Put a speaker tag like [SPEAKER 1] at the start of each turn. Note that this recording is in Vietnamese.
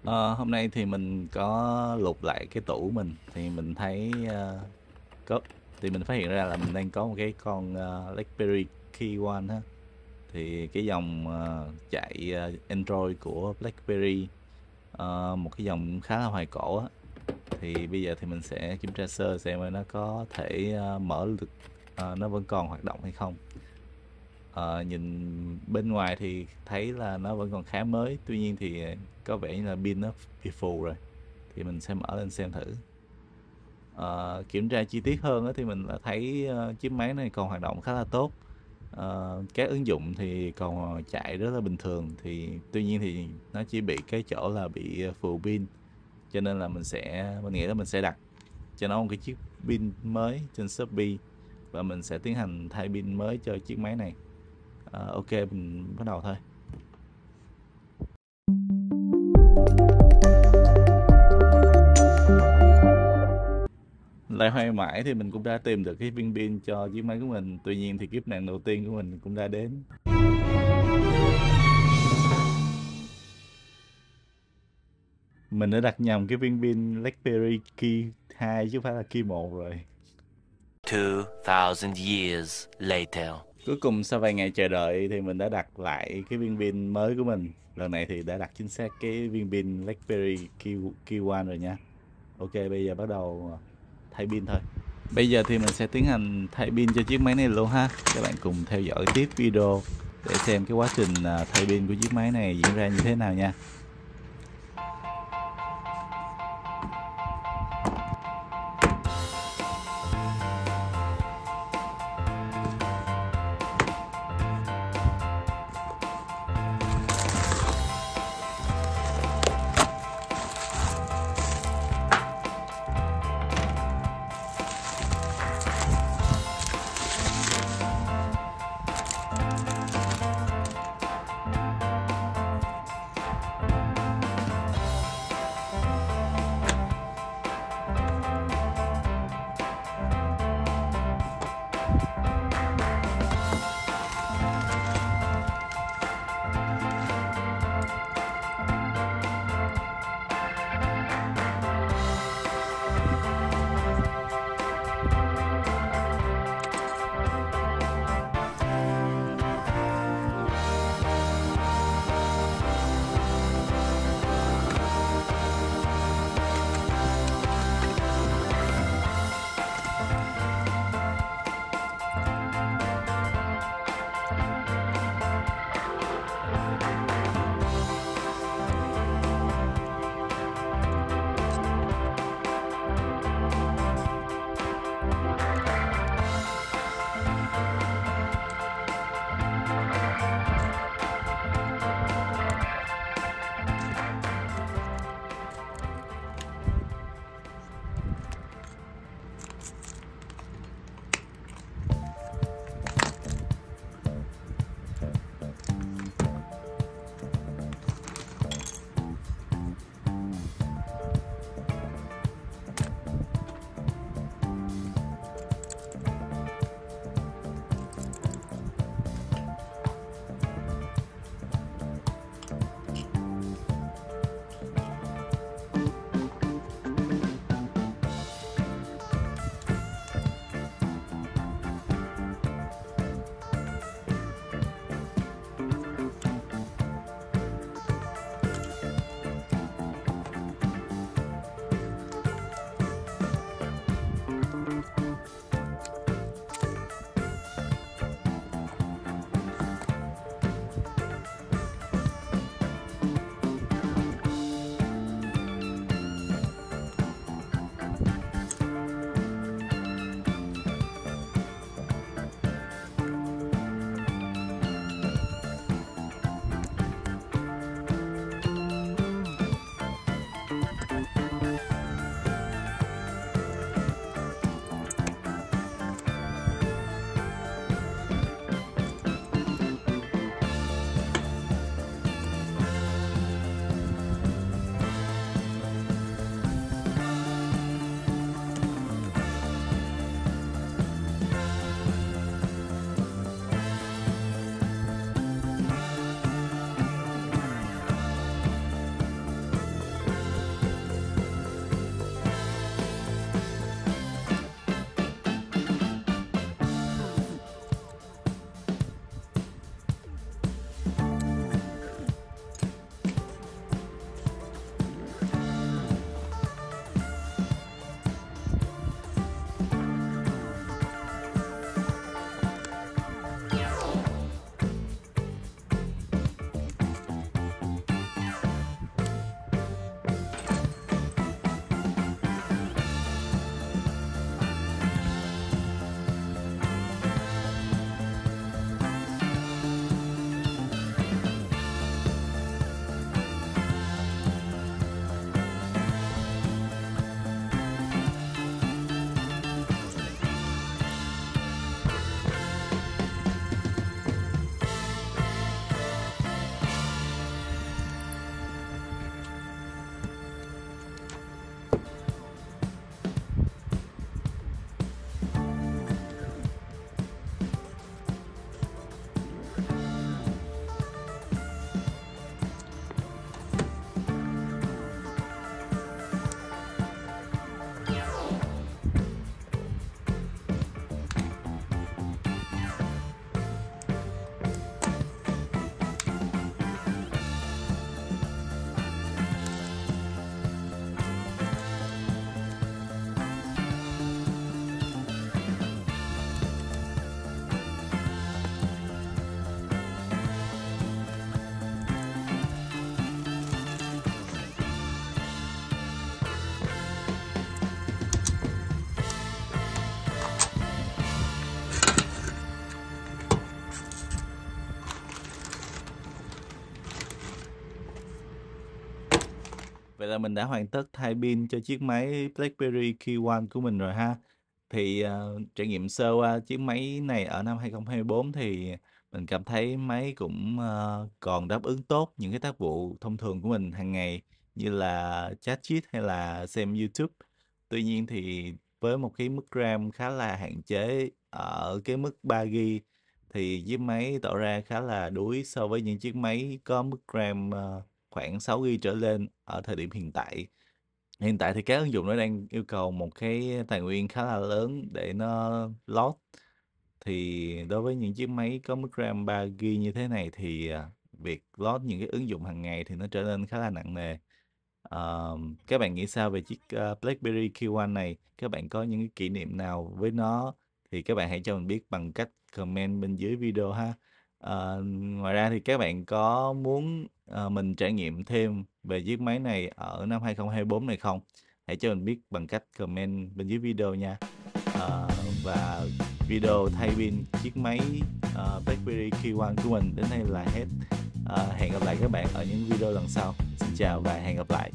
[SPEAKER 1] Hôm nay thì mình có lục lại cái tủ mình thì mình thấy có thì mình phát hiện ra là mình đang có một cái con Blackberry Keyone á, thì cái dòng chạy Android của Blackberry, một cái dòng khá là hoài cổ á. Thì bây giờ thì mình sẽ kiểm tra sơ xem nó có thể mở được, nó vẫn còn hoạt động hay không. Nhìn bên ngoài thì thấy là nó vẫn còn khá mới, tuy nhiên thì có vẻ như là pin nó bị phù rồi, thì mình sẽ mở lên xem thử. Kiểm tra chi tiết hơn thì mình là thấy chiếc máy này còn hoạt động khá là tốt. Các ứng dụng thì còn chạy rất là bình thường, thì tuy nhiên thì nó chỉ bị cái chỗ là bị phù pin, cho nên là mình nghĩ là mình sẽ đặt cho nó một cái chiếc pin mới trên Shopee, và mình sẽ tiến hành thay pin mới cho chiếc máy này. Ok, mình bắt đầu thôi. Loay hoay mãi thì mình cũng đã tìm được cái viên pin cho chiếc máy của mình. Tuy nhiên thì kiếp nạn đầu tiên của mình cũng đã đến. Mình đã đặt nhầm cái viên pin Blackberry Key 2 chứ không phải là Key 1 rồi.
[SPEAKER 2] 2000 years later.
[SPEAKER 1] Cuối cùng sau vài ngày chờ đợi thì mình đã đặt lại cái viên pin mới của mình. Lần này thì đã đặt chính xác cái viên pin Blackberry Key 1 rồi nha. Ok, bây giờ bắt đầu thay pin thôi. Bây giờ thì mình sẽ tiến hành thay pin cho chiếc máy này luôn ha. Các bạn cùng theo dõi tiếp video để xem cái quá trình thay pin của chiếc máy này diễn ra như thế nào nha. Vậy là mình đã hoàn tất thay pin cho chiếc máy Blackberry Keyone của mình rồi ha. Thì trải nghiệm sơ qua chiếc máy này ở năm 2024 thì mình cảm thấy máy cũng còn đáp ứng tốt những cái tác vụ thông thường của mình hàng ngày như là chat chít hay là xem YouTube. Tuy nhiên thì với một cái mức RAM khá là hạn chế ở cái mức 3 GB thì chiếc máy tỏ ra khá là đuối so với những chiếc máy có mức RAM khoảng 6 GB trở lên ở thời điểm hiện tại. Hiện tại thì các ứng dụng nó đang yêu cầu một cái tài nguyên khá là lớn để nó load. Thì đối với những chiếc máy có mức RAM 3 GB như thế này thì việc load những cái ứng dụng hàng ngày thì nó trở nên khá là nặng nề. Các bạn nghĩ sao về chiếc Blackberry Keyone này? Các bạn có những cái kỷ niệm nào với nó thì các bạn hãy cho mình biết bằng cách comment bên dưới video ha. Ngoài ra thì các bạn có muốn mình trải nghiệm thêm về chiếc máy này ở năm 2024 này không? Hãy cho mình biết bằng cách comment bên dưới video nha. Và video thay pin chiếc máy Blackberry Keyone của mình đến đây là hết. Hẹn gặp lại các bạn ở những video lần sau. Xin chào và hẹn gặp lại.